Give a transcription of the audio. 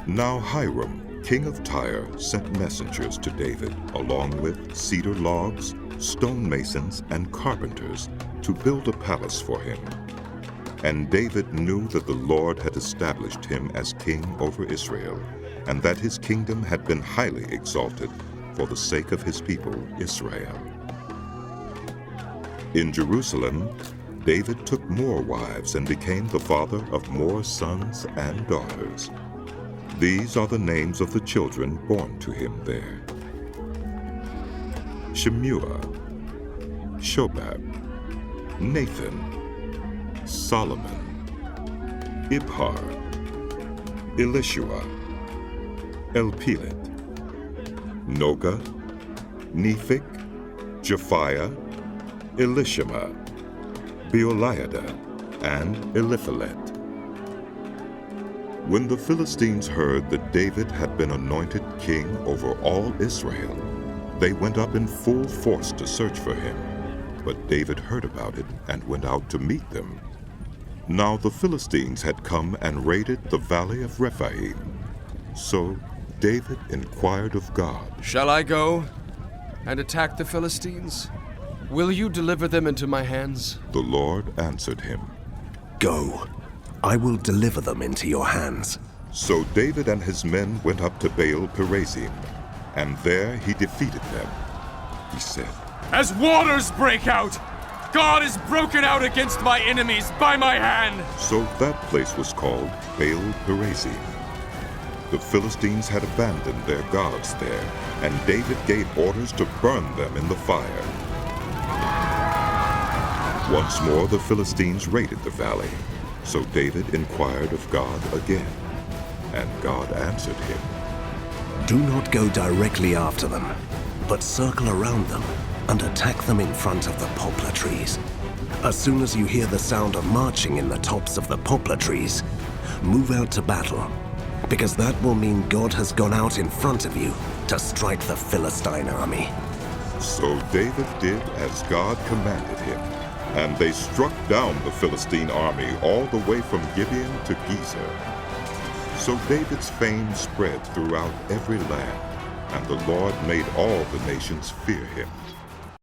Now Hiram, king of Tyre, sent messengers to David, along with cedar logs, stonemasons, and carpenters, to build a palace for him. And David knew that the Lord had established him as king over Israel, and that his kingdom had been highly exalted for the sake of his people Israel. In Jerusalem, David took more wives and became the father of more sons and daughters. These are the names of the children born to him there: Shemua, Shobab, Nathan, Solomon, Ibhar, Elishua, Elpelet, Noga, Nephik, Japhiah, Elishama, Beoliada, and Eliphalet. When the Philistines heard that David had been anointed king over all Israel, they went up in full force to search for him. But David heard about it and went out to meet them. Now the Philistines had come and raided the valley of Rephaim. So David inquired of God, "Shall I go and attack the Philistines? Will you deliver them into my hands?" The Lord answered him, "Go. I will deliver them into your hands." So David and his men went up to Baal-perazim, and there he defeated them. He said, "As waters break out, God is broken out against my enemies by my hand." So that place was called Baal-perazim. The Philistines had abandoned their gods there, and David gave orders to burn them in the fire. Once more the Philistines raided the valley. So David inquired of God again, and God answered him, Do not go directly after them, but circle around them and attack them in front of the poplar trees. As soon as you hear the sound of marching in the tops of the poplar trees, move out to battle, because that will mean God has gone out in front of you to strike the Philistine army." So David did as God commanded him, and they struck down the Philistine army all the way from Gibeon to Gezer. So David's fame spread throughout every land, and the Lord made all the nations fear him.